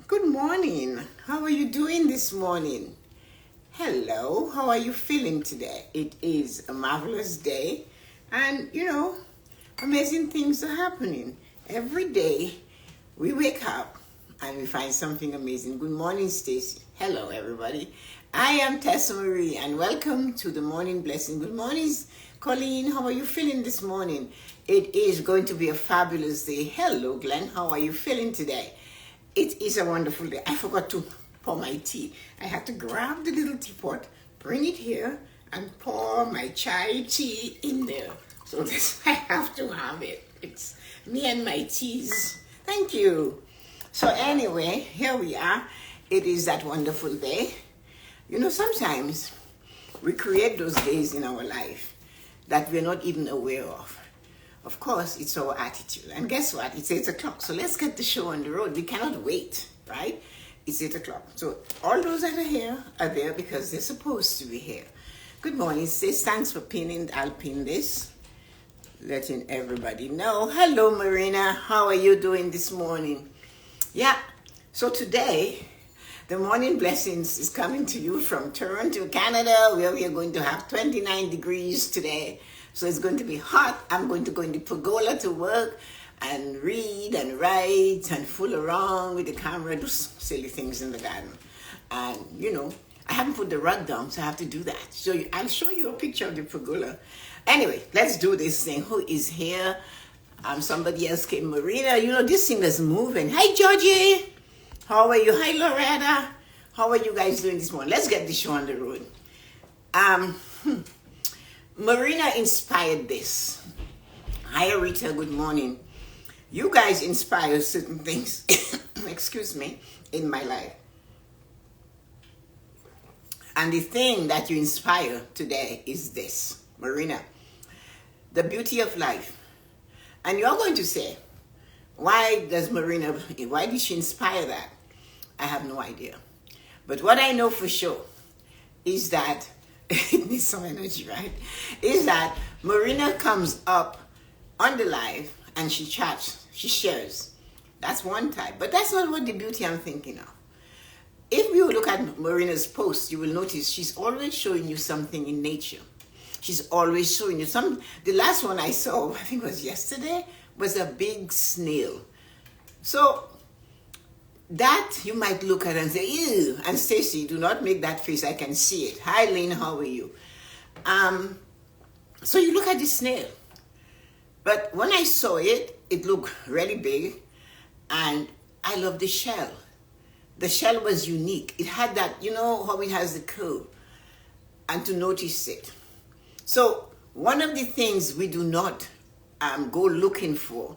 Good morning. How are you doing this morning? Hello, how are you feeling today? It is a marvelous day, and amazing things are happening. Every day we wake up and we find something amazing. Good morning, Stacy. Hello, everybody. I am Tessa-Marie, and welcome to the Morning Blessing. Good morning, Colleen. How are you feeling this morning? It is going to be a fabulous day. Hello, Glenn. How are you feeling today? It is a wonderful day. I forgot to pour my tea. I had to grab the little teapot, bring it here, and pour my chai tea in there. So this I have to have it. It's me and my teas. Thank you. So anyway, here we are. It is that wonderful day. Sometimes we create those days in our life that we're not even aware of. Of course, it's our attitude. And guess what? It's 8 o'clock. So let's get the show on the road. We cannot wait, right? It's 8 o'clock. So all those that are here are there because they're supposed to be here. Good morning, sis. Thanks for pinning. I'll pin this, letting everybody know. Hello, Marina. How are you doing this morning? Yeah. So today, the Morning Blessings is coming to you from Toronto, Canada, where we are going to have 29 degrees today. So it's going to be hot. I'm going to go in the pergola to work and read and write and fool around with the camera, do silly things in the garden. And, I haven't put the rug down, so I have to do that. So I'll show you a picture of the pergola. Anyway, let's do this thing. Who is here? Somebody else came, Marina. This thing is moving. Hi, Georgie. How are you? Hi, Loretta. How are you guys doing this morning? Let's get the show on the road. Marina inspired this. Hi, Rita. Good morning. You guys inspire certain things, excuse me, in my life. And the thing that you inspire today is this, Marina, the beauty of life. And you're going to say, why did she inspire that? I have no idea. But what I know for sure is that it needs some energy, right? Is that Marina comes up on the live and she chats, she shares. That's one type, but that's not what the beauty I'm thinking of. If you look at Marina's posts, you will notice she's always showing you something in nature. She's always showing you some. The last one I saw, I think it was yesterday, was a big snail. So that you might look at and say, ew. And Stacy, do not make that face. I can see it. Hi, Lynn, how are you? So you look at the snail. But when I saw it, it looked really big. And I love the shell. The shell was unique. It had that, how it has the curve. And to notice it. So one of the things we do not go looking for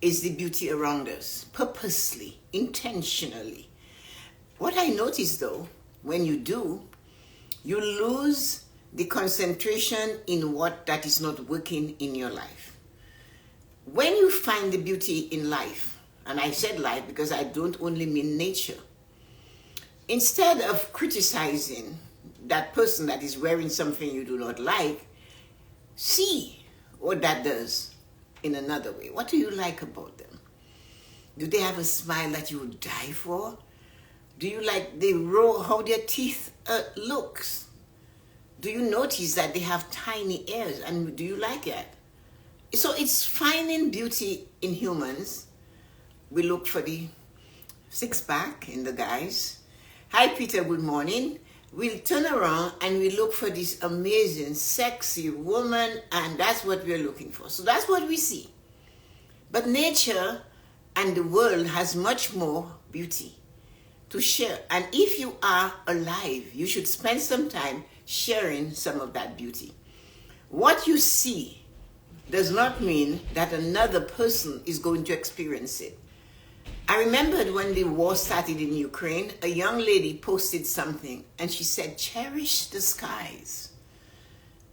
is the beauty around us, purposely, intentionally. What I notice though, when you do, you lose the concentration in what that is not working in your life. When you find the beauty in life, and I said life because I don't only mean nature, instead of criticizing that person that is wearing something you do not like, see what that does in another way. What do you like about them? Do they have a smile that you would die for? Do you like how their teeth looks? Do you notice that they have tiny ears? And do you like that? So it's finding beauty in humans. We look for the six-pack in the guys. Hi, Peter. Good morning. We'll turn around and we look for this amazing, sexy woman, and that's what we're looking for. So that's what we see. But nature and the world has much more beauty to share. And if you are alive, you should spend some time sharing some of that beauty. What you see does not mean that another person is going to experience it. I remembered when the war started in Ukraine, a young lady posted something and she said, cherish the skies.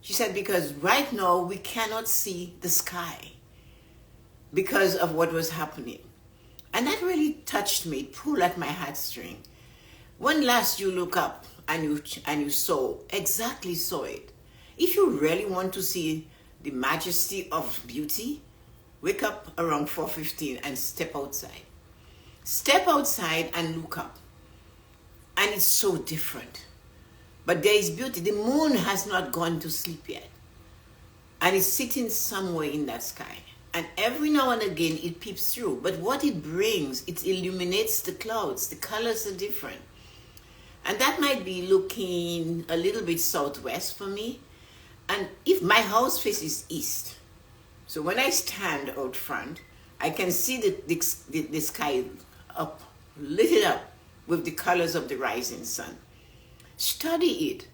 She said, because right now we cannot see the sky because of what was happening. And that really touched me, pulled at my heartstring. When last you look up and you saw it, if you really want to see the majesty of beauty, wake up around 4:15 and step outside. Step outside and look up. And it's so different. But there is beauty. The moon has not gone to sleep yet. And it's sitting somewhere in that sky. And every now and again it peeps through. But what it brings, it illuminates the clouds. The colors are different. And that might be looking a little bit southwest for me. And if my house faces east, so when I stand out front, I can see the sky up, lit up with the colors of the rising sun. Study it.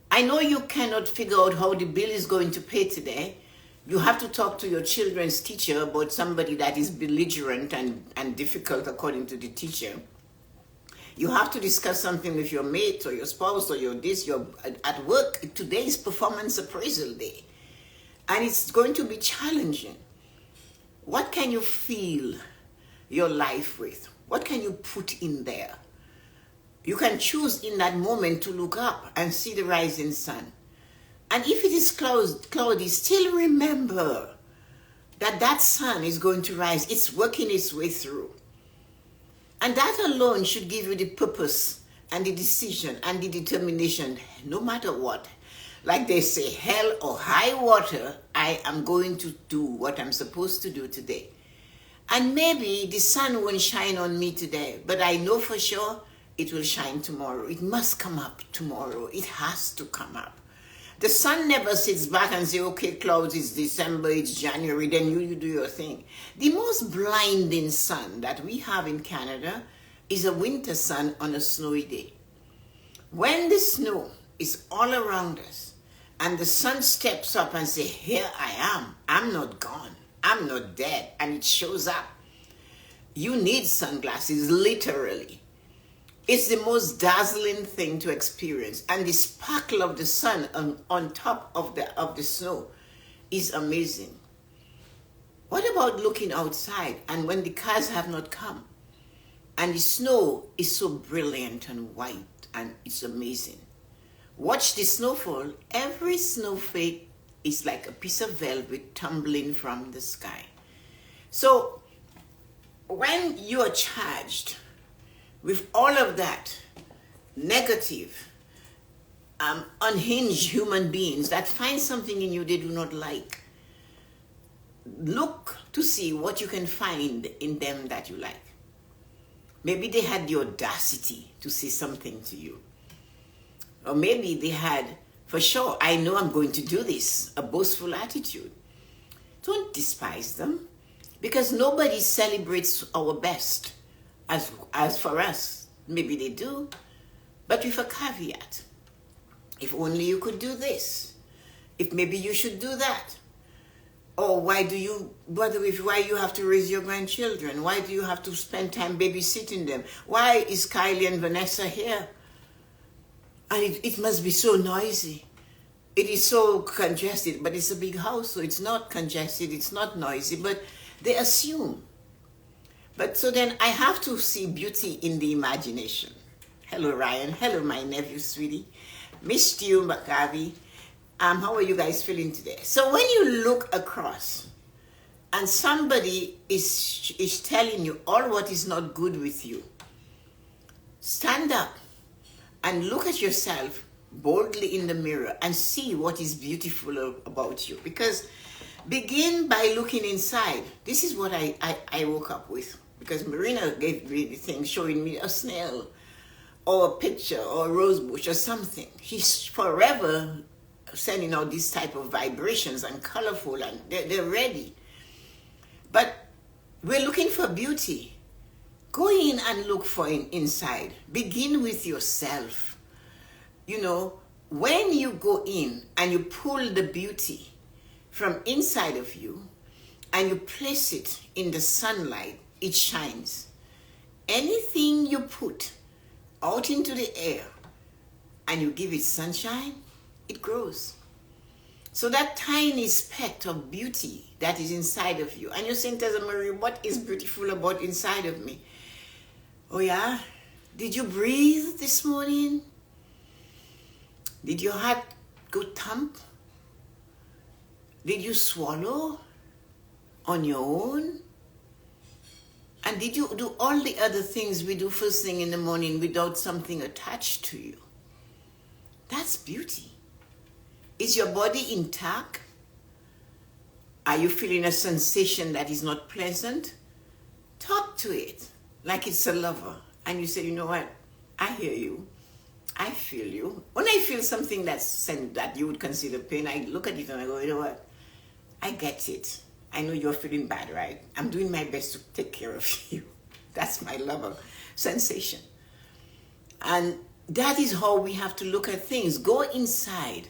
I know you cannot figure out how the bill is going to pay today. You have to talk to your children's teacher about somebody that is belligerent and difficult according to the teacher. You have to discuss something with your mate or your spouse or your at work. Today is performance appraisal day. And it's going to be challenging. What can you fill your life with? What can you put in there? You can choose in that moment to look up and see the rising sun. And if it is cloudy, still remember that that sun is going to rise. It's working its way through. And that alone should give you the purpose and the decision and the determination, no matter what. Like they say, hell or high water, I am going to do what I'm supposed to do today. And maybe the sun won't shine on me today, but I know for sure it will shine tomorrow. It must come up tomorrow. It has to come up. The sun never sits back and says, okay, clouds, it's December, it's January, then you do your thing. The most blinding sun that we have in Canada is a winter sun on a snowy day. When the snow is all around us and the sun steps up and says, here I am, I'm not gone, I'm not dead, and it shows up, you need sunglasses, literally. It's the most dazzling thing to experience. And the sparkle of the sun on top of the snow is amazing. What about looking outside and when the cars have not come and the snow is so brilliant and white and it's amazing? Watch the snowfall. Every snowflake is like a piece of velvet tumbling from the sky. So when you are charged with all of that negative, unhinged human beings that find something in you they do not like, look to see what you can find in them that you like. Maybe they had the audacity to say something to you. Or maybe they had, for sure, I know I'm going to do this, a boastful attitude. Don't despise them, because nobody celebrates our best. As for us, maybe they do, but with a caveat. If only you could do this. If maybe you should do that. Or why do you bother with why you have to raise your grandchildren? Why do you have to spend time babysitting them? Why is Kylie and Vanessa here? And it must be so noisy. It is so congested, but it's a big house, so it's not congested, it's not noisy, but they assume. But so then I have to see beauty in the imagination. Hello, Ryan. Hello, my nephew, sweetie. Missed you, Makavi. How are you guys feeling today? So when you look across and somebody is telling you all what is not good with you, stand up and look at yourself boldly in the mirror and see what is beautiful about you. Because begin by looking inside. This is what I woke up with. Because Marina gave me the thing showing me a snail or a picture or a rose bush or something. She's forever sending out these type of vibrations and colorful, and they're ready. But we're looking for beauty. Go in and look for it inside. Begin with yourself. You know, when you go in and you pull the beauty from inside of you and you place it in the sunlight, it shines. Anything you put out into the air and you give it sunshine, it grows. So that tiny speck of beauty that is inside of you. And you're saying, Tessa-Marie, what is beautiful about inside of me? Oh yeah? Did you breathe this morning? Did your heart go thump? Did you swallow on your own? And did you do all the other things we do first thing in the morning without something attached to you? That's beauty. Is your body intact? Are you feeling a sensation that is not pleasant? Talk to it like it's a lover. And you say, you know what? I hear you. I feel you. When I feel something that you would consider pain, I look at it and I go, you know what? I get it. I know you're feeling bad, right? I'm doing my best to take care of you. That's my lover sensation. And that is how we have to look at things. Go inside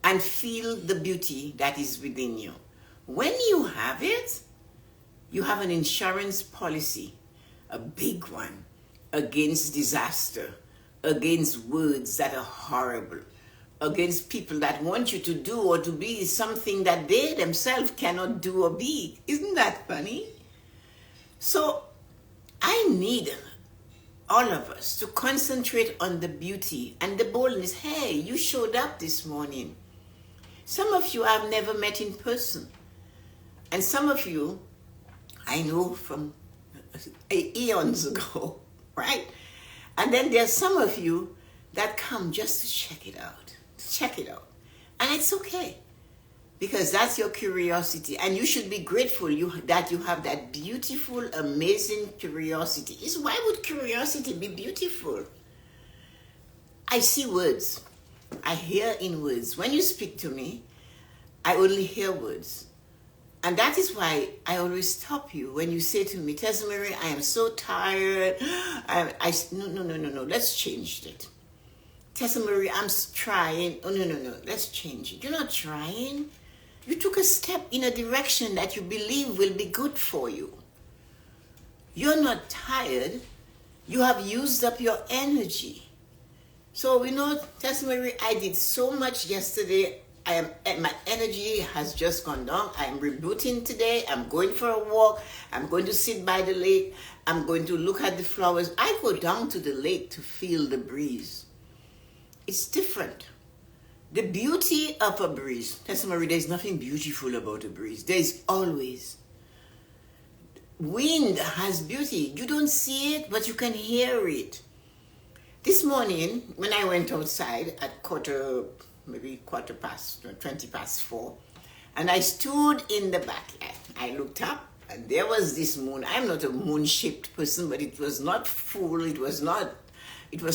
and feel the beauty that is within you. When you have it, you have an insurance policy, a big one, against disaster, against words that are horrible, against people that want you to do or to be something that they themselves cannot do or be. Isn't that funny? So I need all of us to concentrate on the beauty and the boldness. Hey, you showed up this morning. Some of you I've never met in person. And some of you I know from eons ago, right? And then there's some of you that come just to check it out. Check it out. And it's okay. Because that's your curiosity. And you should be grateful that you have that beautiful, amazing curiosity. Why would curiosity be beautiful? I see words. I hear in words. When you speak to me, I only hear words. And that is why I always stop you when you say to me, Tessa-Marie, I am so tired. No. Let's change it. Tessa-Marie, I'm trying. Oh, no. Let's change it. You're not trying. You took a step in a direction that you believe will be good for you. You're not tired. You have used up your energy. So, Tessa-Marie, I did so much yesterday. My energy has just gone down. I'm rebooting today. I'm going for a walk. I'm going to sit by the lake. I'm going to look at the flowers. I go down to the lake to feel the breeze. It's different. The beauty of a breeze. Tessa-Marie, there's nothing beautiful about a breeze. There's always. Wind has beauty. You don't see it, but you can hear it. This morning, when I went outside at 20 past 4, and I stood in the backyard. I looked up, and there was this moon. I'm not a moon-shaped person, but it was not full. It was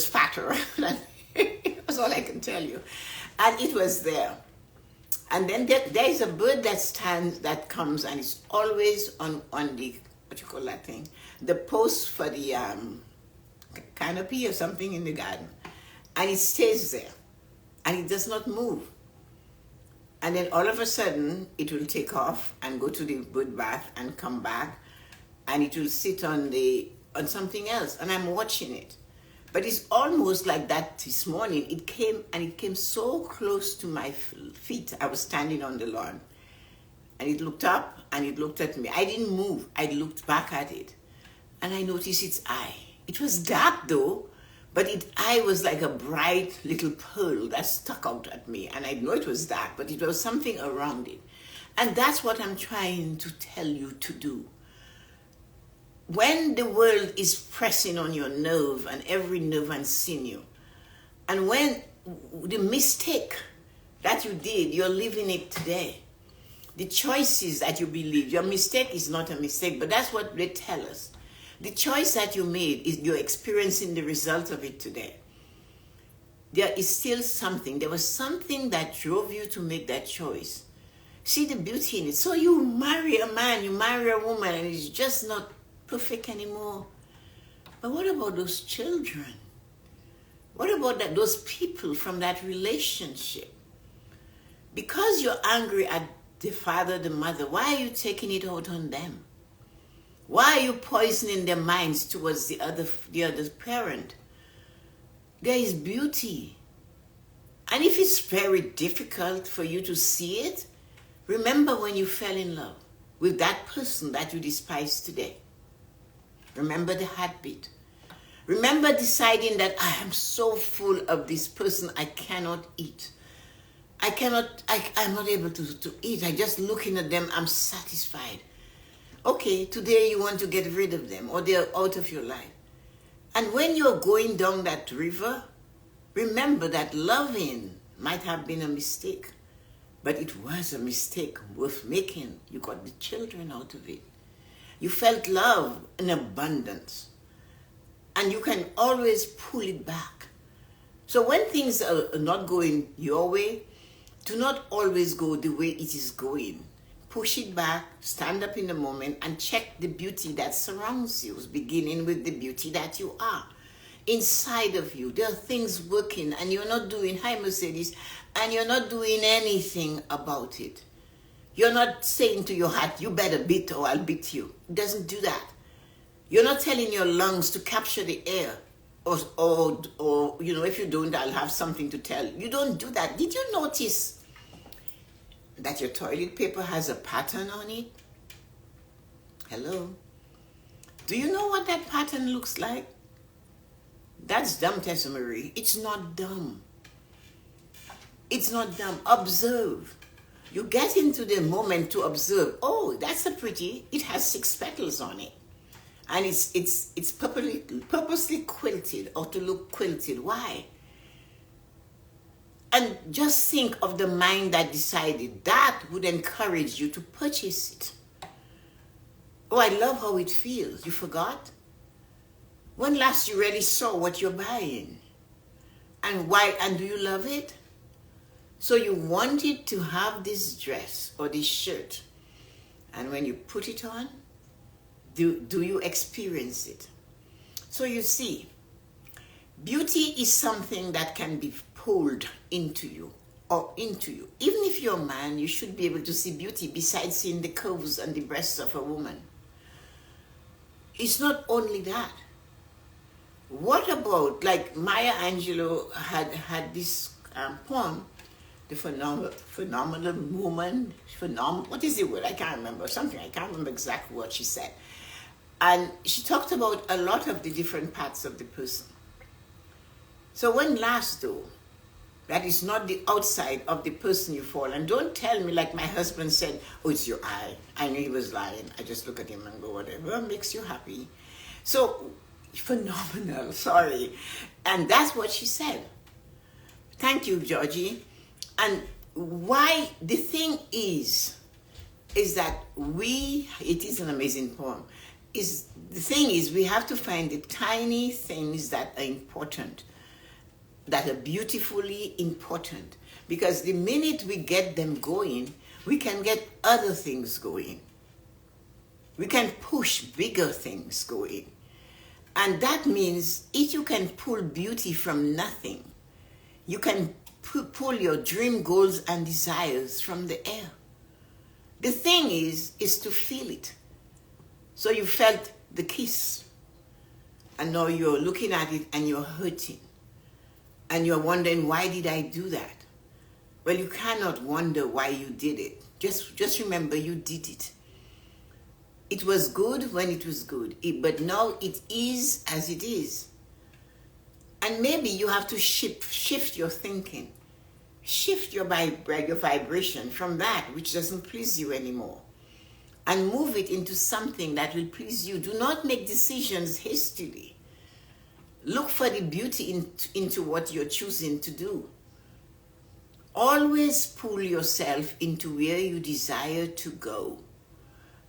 fatter. That's all I can tell you. And it was there. And then there is a bird that comes, and it's always on the, what you call that thing? The post for the canopy or something in the garden. And it stays there. And it does not move. And then all of a sudden, it will take off and go to the bird bath and come back. And it will sit on something else. And I'm watching it. But it's almost like that this morning. It came so close to my feet. I was standing on the lawn. And it looked up and it looked at me. I didn't move. I looked back at it. And I noticed its eye. It was dark though. But its eye was like a bright little pearl that stuck out at me. And I know it was dark, but it was something around it. And that's what I'm trying to tell you to do. When the world is pressing on your nerve and every nerve and sinew, and when the mistake that you did, you're living it today. The choices that you believe, your mistake is not a mistake, but that's what they tell us. The choice that you made, you're experiencing the result of it today. There is still something. There was something that drove you to make that choice. See the beauty in it. So you marry a man, you marry a woman, and it's just not perfect anymore. But what about those children? What about those people from that relationship? Because you're angry at the father, the mother, why are you taking it out on them? Why are you poisoning their minds towards the other parent? There is beauty. And if it's very difficult for you to see it, remember when you fell in love with that person that you despise today. Remember the heartbeat. Remember deciding that I am so full of this person, I cannot eat. I'm not able to eat. I just looking at them, I'm satisfied. Okay, today you want to get rid of them or they're out of your life. And when you're going down that river, remember that loving might have been a mistake, but it was a mistake worth making. You got the children out of it. You felt love in abundance. And you can always pull it back. So when things are not going your way, do not always go the way it is going. Push it back, stand up in the moment, and check the beauty that surrounds you, beginning with the beauty that you are. Inside of you, there are things working, and you're not doing, hi Mercedes, and you're not doing anything about it. You're not saying to your heart, you better beat or I'll beat you. It doesn't do that. You're not telling your lungs to capture the air, or if you don't, I'll have something to tell. You don't do that. Did you notice that your toilet paper has a pattern on it? Hello? Do you know what that pattern looks like? That's dumb, Tessa-Marie. It's not dumb. It's not dumb. Observe. You get into the moment to observe. Oh, that's a pretty. It has 6 petals on it. And it's purposely quilted or to look quilted. Why? And just think of the mind that decided that would encourage you to purchase it. Oh, I love how it feels. You forgot? When last you really saw what you're buying? And why? And do you love it? So you wanted to have this dress or this shirt. And when you put it on, do you experience it? So you see, beauty is something that can be pulled into you or into you. Even if you're a man, you should be able to see beauty besides seeing the curves and the breasts of a woman. It's not only that. What about, like Maya Angelou had this poem, The Phenomenal Woman, what is the word? I can't remember. Something, I can't remember exactly what she said. And she talked about a lot of the different parts of the person. So when last though, that is not the outside of the person you fall. And don't tell me like my husband said, oh, it's your eye. I knew he was lying. I just look at him and go, whatever makes you happy. So, phenomenal, sorry. And that's what she said. Thank you, Georgie. And why, the thing is that it is an amazing poem. The thing is, we have to find the tiny things that are important, that are beautifully important. Because the minute we get them going, we can get other things going. We can push bigger things going. And that means if you can pull beauty from nothing, you can pull your dream, goals, and desires from the air. The thing is to feel it. So you felt the kiss, and now you're looking at it and you're hurting. And you're wondering, why did I do that? Well, you cannot wonder why you did it. Just remember you did it. It was good when it was good, but now it is as it is. And maybe you have to shift your thinking. Shift your vibration from that which doesn't please you anymore. And move it into something that will please you. Do not make decisions hastily. Look for the beauty into what you're choosing to do. Always pull yourself into where you desire to go.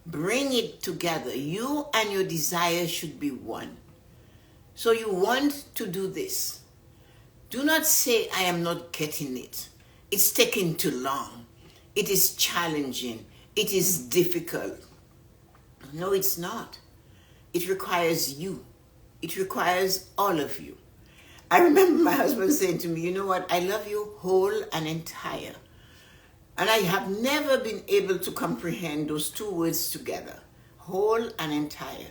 Bring it together. You and your desire should be one. So you want to do this. Do not say, I am not getting it. It's taking too long. It is challenging. It is difficult. No, it's not. It requires you. It requires all of you. I remember my husband saying to me, you know what? I love you whole and entire. And I have never been able to comprehend those 2 words together. Whole and entire.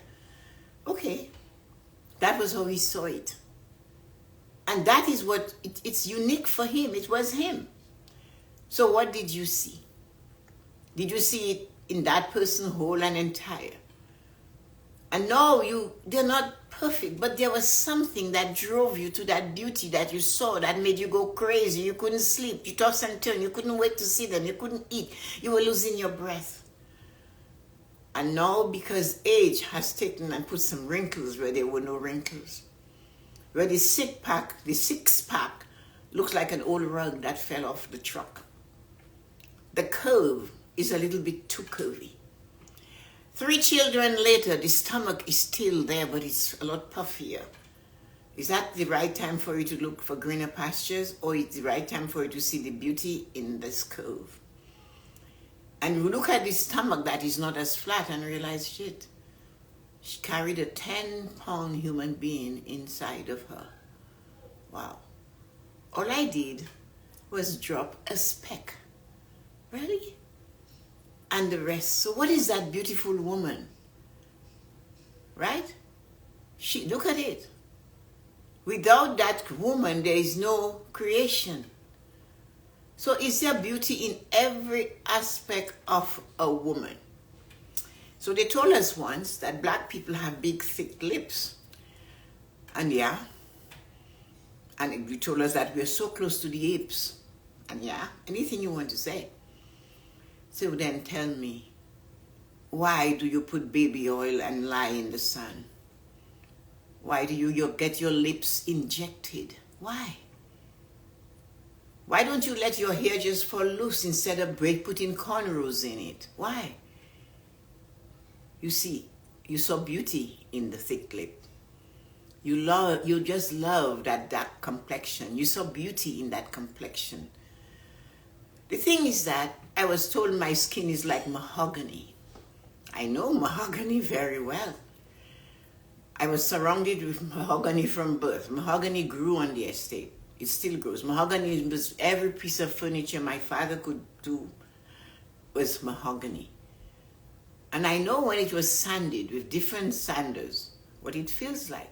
Okay. That was how he saw it. And that is what, it's unique for him. It was him. So what did you see? Did you see it in that person whole and entire? And now they're not perfect, but there was something that drove you to that beauty that you saw that made you go crazy. You couldn't sleep. You tossed and turned. You couldn't wait to see them. You couldn't eat. You were losing your breath. And now, because age has taken and put some wrinkles where there were no wrinkles, where the six-pack looks like an old rug that fell off the truck. The curve is a little bit too curvy. 3 children later, the stomach is still there, but it's a lot puffier. Is that the right time for you to look for greener pastures, or is it the right time for you to see the beauty in this curve? And you look at the stomach that is not as flat and realize, shit, she carried a 10-pound human being inside of her. Wow. All I did was drop a speck. Really? And the rest. So what is that beautiful woman? Right? Look at it. Without that woman, there is no creation. So is there beauty in every aspect of a woman? So they told us once that black people have big, thick lips. And yeah. And they told us that we're so close to the apes. And yeah, anything you want to say. So then tell me, why do you put baby oil and lie in the sun? Why do you get your lips injected? Why? Why don't you let your hair just fall loose instead of putting cornrows in it? Why? You see, you saw beauty in the thick lip. You just love that dark complexion. You saw beauty in that complexion. The thing is that I was told my skin is like mahogany. I know mahogany very well. I was surrounded with mahogany from birth. Mahogany grew on the estate. It still grows. Mahogany was every piece of furniture my father could do was mahogany. And I know when it was sanded with different sanders, what it feels like.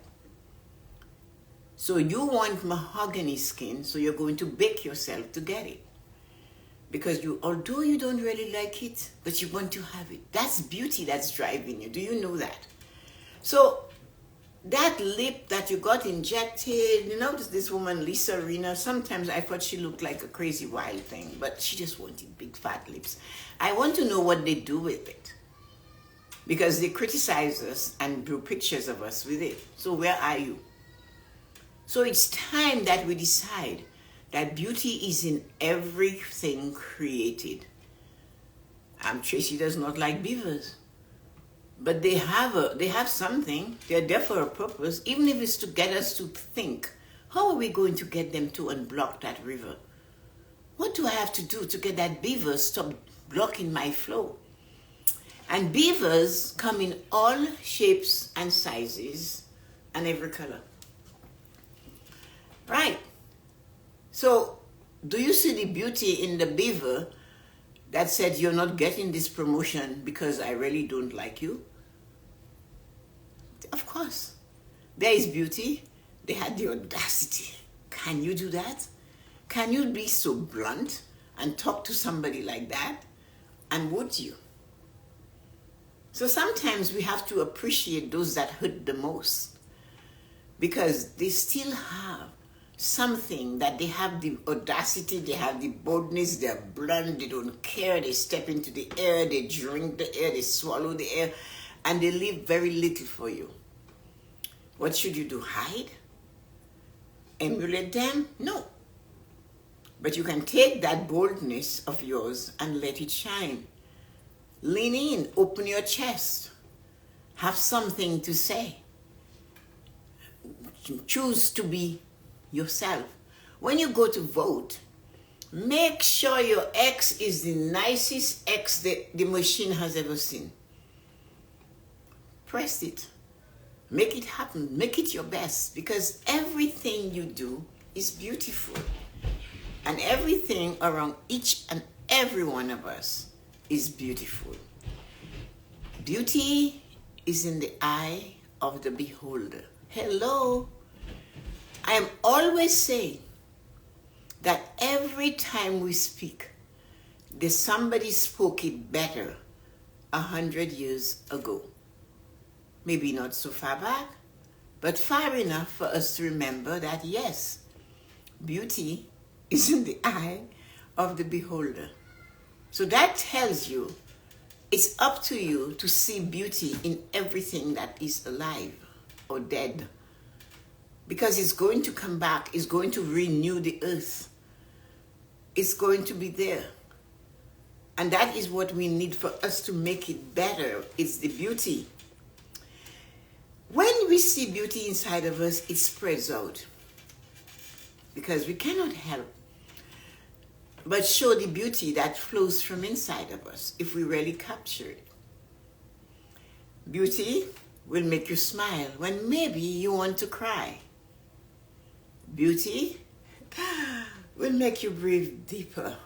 So you want mahogany skin, so you're going to bake yourself to get it. Because although you don't really like it, but you want to have it. That's beauty that's driving you. Do you know that? So that lip that you got injected, you know, this woman, Lisa Rinna, sometimes I thought she looked like a crazy wild thing, but she just wanted big fat lips. I want to know what they do with it. Because they criticize us and drew pictures of us with it. So where are you? So it's time that we decide that beauty is in everything created. Tracy does not like beavers. But they have something. They're there for a purpose, even if it's to get us to think, how are we going to get them to unblock that river? What do I have to do to get that beaver stop blocking my flow? And beavers come in all shapes and sizes and every color. Right. So, do you see the beauty in the beaver that said, you're not getting this promotion because I really don't like you? Of course. There is beauty. They had the audacity. Can you do that? Can you be so blunt and talk to somebody like that? And would you? So sometimes we have to appreciate those that hurt the most, because they still have something that they have the audacity, they have the boldness, they're blunt, they don't care, they step into the air, they drink the air, they swallow the air, and they leave very little for you. What should you do? Hide? Emulate them? No. But you can take that boldness of yours and let it shine. Lean in, open your chest, have something to say. Choose to be yourself. When you go to vote, make sure your X is the nicest X the machine has ever seen. Press it. Make it happen. Make it your best, because everything you do is beautiful. And everything around each and every one of us is beautiful. Beauty is in the eye of the beholder. Hello. I am always saying that every time we speak, there's somebody spoke it better 100 years ago. Maybe not so far back, but far enough for us to remember that yes, beauty is in the eye of the beholder. So that tells you It's up to you to see beauty in everything that is alive or dead. Because it's going to come back. It's going to renew the earth. It's going to be there. And that is what we need for us to make it better. It's the beauty. When we see beauty inside of us, it spreads out. Because we cannot help but show the beauty that flows from inside of us if we really capture it. Beauty will make you smile when maybe you want to cry. Beauty will make you breathe deeper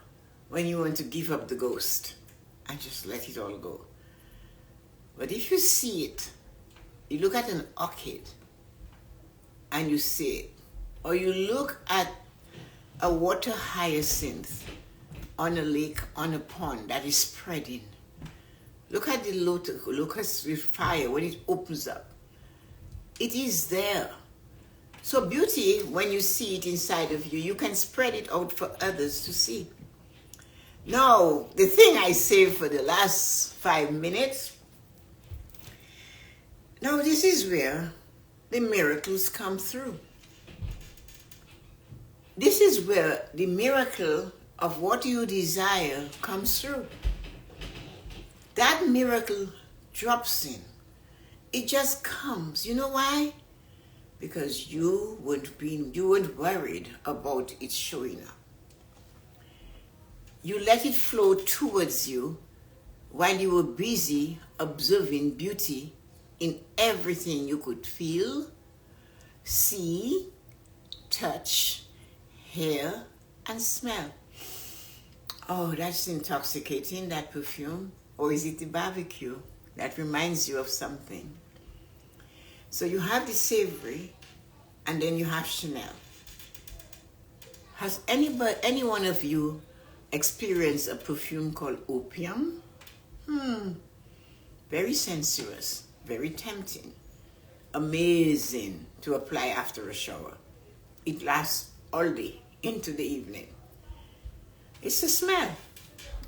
when you want to give up the ghost and just let it all go. But if you see it, you look at an orchid and you see it, or you look at a water hyacinth on a lake, on a pond that is spreading. Look at the locust with fire when it opens up. It is there. So beauty, when you see it inside of you, you can spread it out for others to see. Now, the thing I saved for the last 5 minutes. Now, this is where the miracles come through. This is where the miracle of what you desire comes through. That miracle drops in. It just comes. You know why? Because you weren't worried about it showing up. You let it flow towards you while you were busy observing beauty in everything you could feel, see, touch, hear, and smell. Oh, that's intoxicating, that perfume. Or is it the barbecue that reminds you of something? So you have the savory, and then you have Chanel. Has any one of you experienced a perfume called opium? Very sensuous, very tempting, amazing to apply after a shower. It lasts all day into the evening. It's a smell,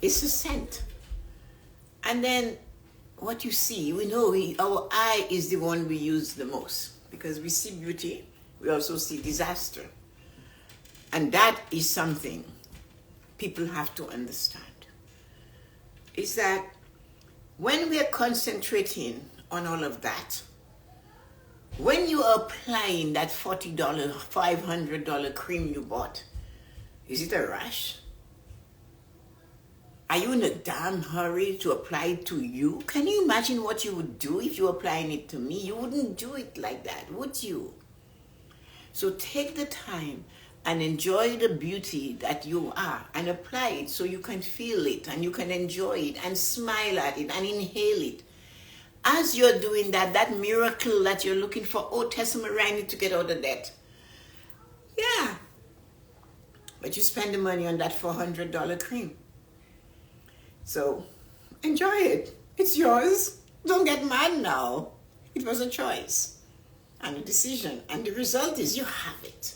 it's a scent. And then what you see, we know our eye is the one we use the most, because we see beauty, we also see disaster. And that is something people have to understand. Is that when we are concentrating on all of that, when you are applying that $40, $500 cream you bought, is it a rush? Are you in a damn hurry to apply it to you? Can you imagine what you would do if you were applying it to me? You wouldn't do it like that, would you? So take the time and enjoy the beauty that you are and apply it so you can feel it and you can enjoy it and smile at it and inhale it. As you're doing that, that miracle that you're looking for, oh, Tessa-Marie, I need to get out of debt. Yeah. But you spend the money on that $400 cream. So enjoy it. It's yours. Don't get mad now. It was a choice and a decision. And the result is you have it.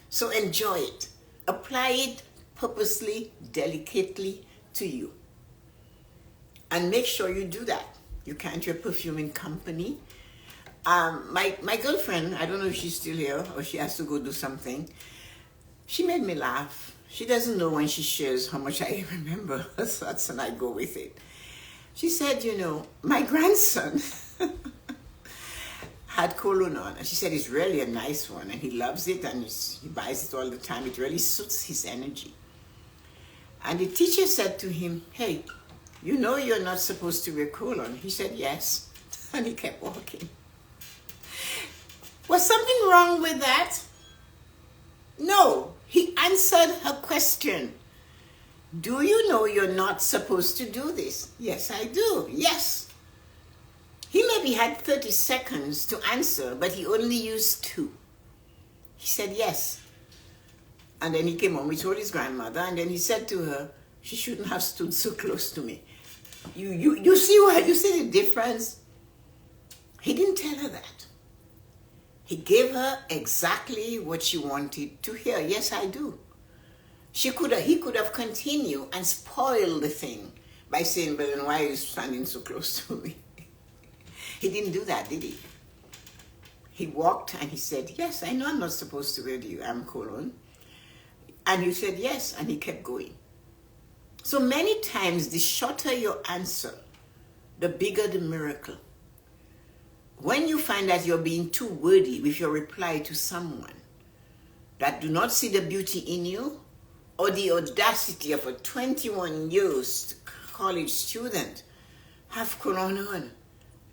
So enjoy it. Apply it purposely, delicately to you. And make sure you do that. You can't your perfuming company. My girlfriend, I don't know if she's still here or she has to go do something. She made me laugh. She doesn't know when she shares how much I remember her thoughts and I go with it. She said, you know, my grandson had cologne on. And she said it's really a nice one and he loves it and he buys it all the time. It really suits his energy. And the teacher said to him, hey, you know you're not supposed to wear cologne. He said, yes. And he kept walking. Was something wrong with that? No. He answered her question. Do you know you're not supposed to do this? Yes, I do. Yes. He maybe had 30 seconds to answer, but he only used 2. He said yes. And then he came home, he told his grandmother, and then he said to her, she shouldn't have stood so close to me. You see the difference? He didn't tell her that. He gave her exactly what she wanted to hear. Yes, I do. He could have continued and spoiled the thing by saying, "But then why are you standing so close to me?" He didn't do that, did he? He walked and he said, "Yes, I know I'm not supposed to wear the cologne." And you said, "Yes," and he kept going. So many times, the shorter your answer, the bigger the miracle. When you find that you're being too wordy with your reply to someone that do not see the beauty in you, or the audacity of a 21 years college student have cologne on,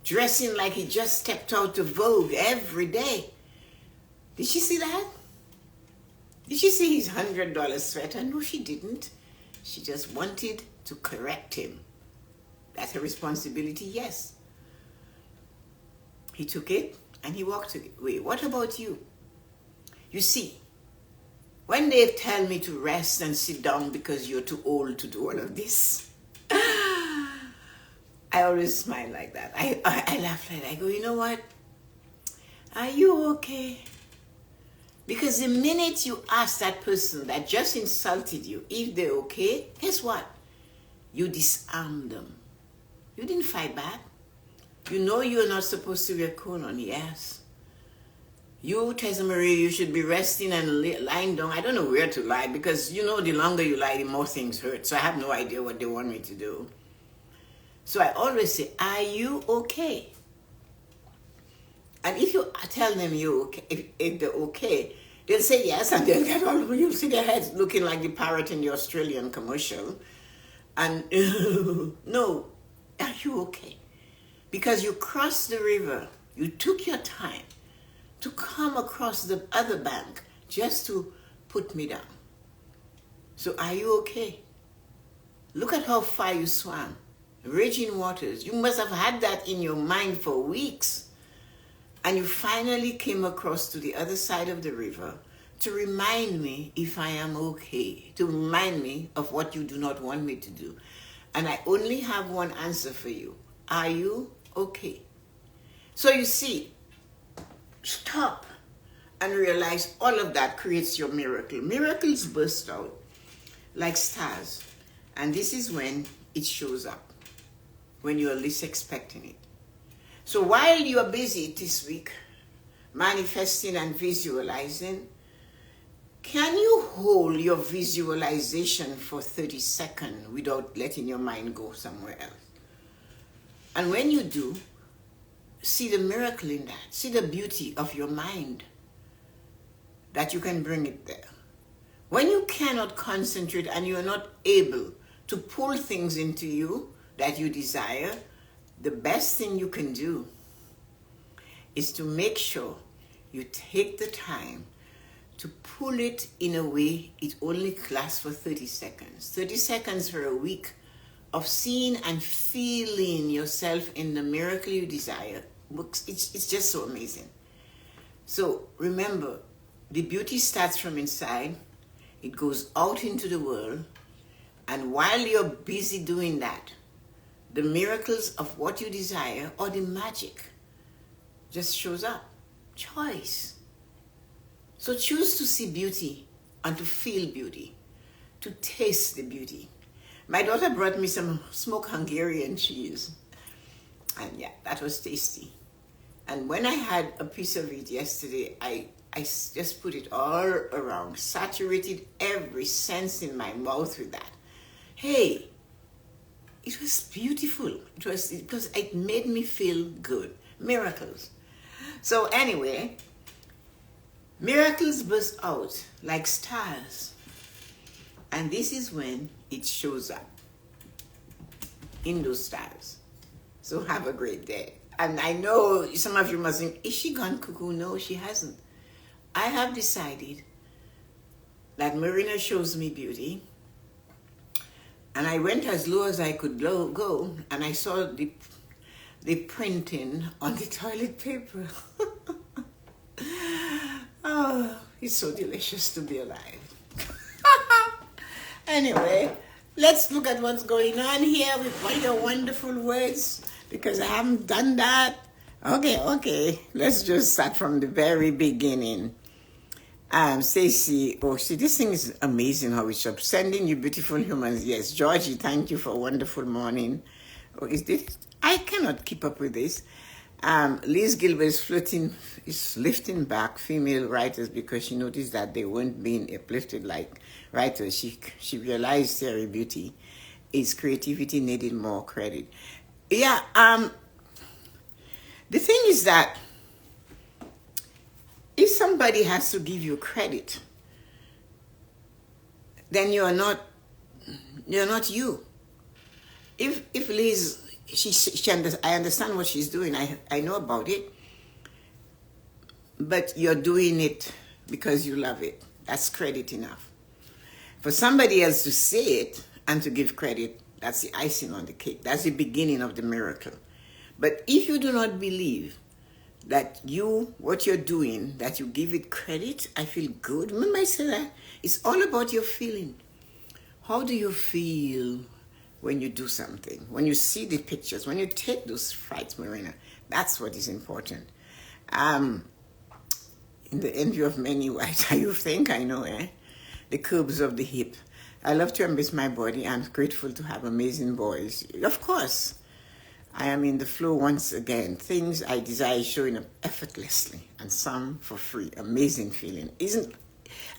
dressing like he just stepped out of Vogue every day. Did she see that? Did she see his $100 sweater? No, she didn't. She just wanted to correct him. That's her responsibility, yes. He took it and he walked away. What about you? You see, when they tell me to rest and sit down because you're too old to do all of this, I always smile like that. I laugh like that. I go, you know what? Are you okay? Because the minute you ask that person that just insulted you if they're okay, guess what? You disarm them. You didn't fight back. You know you're not supposed to wear cologne, yes. You, Tessa-Marie, you should be resting and lying down. I don't know where to lie because, you know, the longer you lie, the more things hurt. So I have no idea what they want me to do. So I always say, are you okay? And if you tell them you're okay, if they're okay, they'll say yes, and they'll get all, you'll see their heads looking like the parrot in the Australian commercial. And no, are you okay? Because you crossed the river, you took your time to come across the other bank just to put me down. So are you okay? Look at how far you swam. Raging waters. You must have had that in your mind for weeks. And you finally came across to the other side of the river to remind me if I am okay, to remind me of what you do not want me to do. And I only have one answer for you. Are you okay? So you see, stop and realize all of that creates your miracle. Miracles burst out like stars. And this is when it shows up, when you're least expecting it. So while you're busy this week, manifesting and visualizing, can you hold your visualization for 30 seconds without letting your mind go somewhere else? And when you do, see the miracle in that. See the beauty of your mind, that you can bring it there. When you cannot concentrate and you're not able to pull things into you that you desire, the best thing you can do is to make sure you take the time to pull it in a way it only lasts for 30 seconds. 30 seconds for a week of seeing and feeling yourself in the miracle you desire. It's just so amazing. So remember, the beauty starts from inside. It goes out into the world. And while you're busy doing that, the miracles of what you desire or the magic just shows up. Choice. So choose to see beauty and to feel beauty, to taste the beauty. My daughter brought me some smoked Hungarian cheese. And yeah, that was tasty. And when I had a piece of it yesterday, I just put it all around, saturated every sense in my mouth with that. Hey, it was beautiful. It made me feel good. Miracles. So anyway, miracles burst out like stars. And this is when it shows up in those stars. So have a great day. And I know some of you must think, is she gone cuckoo? No, she hasn't. I have decided that Marina shows me beauty. And I went as low as I could go, and I saw the printing on the toilet paper. Oh, it's so delicious to be alive. Anyway, let's look at what's going on here with all your wonderful words, because I haven't done that. Okay, let's just start from the very beginning. Stacy, oh, see, this thing is amazing how it's up. Sending you beautiful humans. Yes, Georgie, thank you for a wonderful morning. Oh, is this? I cannot keep up with this. Liz Gilbert is lifting back female writers because she noticed that they weren't being uplifted like writers. She realized theory beauty is creativity needed more credit. Yeah, the thing is that if somebody has to give you credit, then you're not you. If Liz, I understand what she's doing. I know about it, but you're doing it because you love it. That's credit enough. For somebody else to say it and to give credit, that's the icing on the cake. That's the beginning of the miracle. But if you do not believe that what you're doing, that you give it credit, I feel good. Remember I said that? It's all about your feeling. How do you feel when you do something? When you see the pictures, when you take those flights, Marina, that's what is important. In the envy of many, what you think, I know, eh? The curves of the hip. I love to embrace my body. I'm grateful to have amazing boys. Of course, I am in the flow once again. Things I desire showing up effortlessly and some for free. Amazing feeling.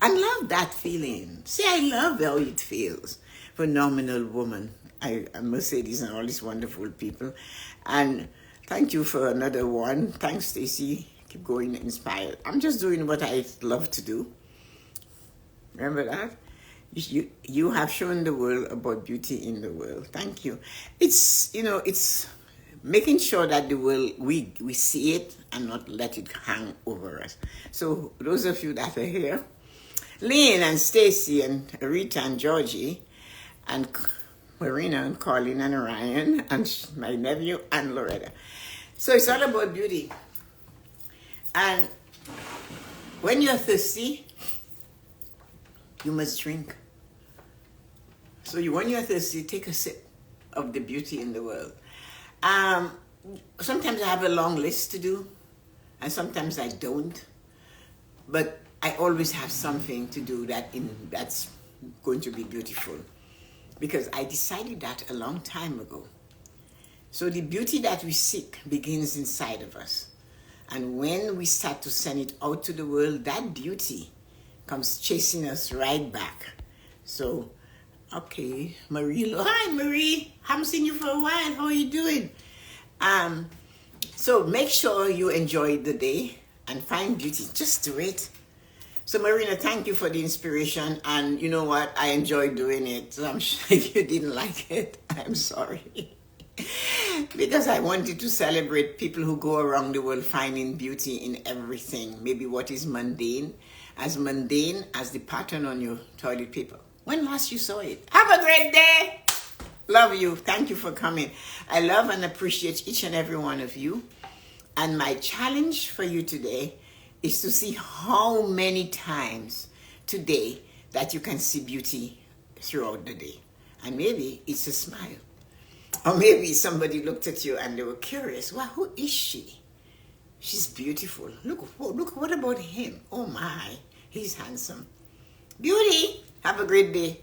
I love that feeling. See, I love how it feels. Phenomenal woman. I must say these are all these wonderful people. And thank you for another one. Thanks, Stacy. Keep going inspired. I'm just doing what I love to do. Remember that? You have shown the world about beauty in the world. Thank you. It's making sure that the world, we see it and not let it hang over us. So those of you that are here, Lynn and Stacy and Rita and Georgie and Marina and Colin and Ryan and my nephew and Loretta. So it's all about beauty. And when you're thirsty, you must drink. So when you're thirsty, take a sip of the beauty in the world. Sometimes I have a long list to do, and sometimes I don't. But I always have something to do that's going to be beautiful, because I decided that a long time ago. So the beauty that we seek begins inside of us. And when we start to send it out to the world, that beauty comes chasing us right back. So, okay, Marie. Hi, Marie. Haven't seen you for a while. How are you doing? So make sure you enjoy the day and find beauty. Just do it. So, Marina, thank you for the inspiration. And you know what? I enjoyed doing it. So I'm sure if you didn't like it, I'm sorry. Because I wanted to celebrate people who go around the world finding beauty in everything. Maybe what is mundane as the pattern on your toilet paper. When last you saw it? Have a great day. Love you. Thank you for coming. I love and appreciate each and every one of you. And my challenge for you today is to see how many times today that you can see beauty throughout the day. And maybe it's a smile. Or maybe somebody looked at you and they were curious. Well, who is she? She's beautiful. Look, what about him? Oh my, he's handsome. Beauty. Have a great day.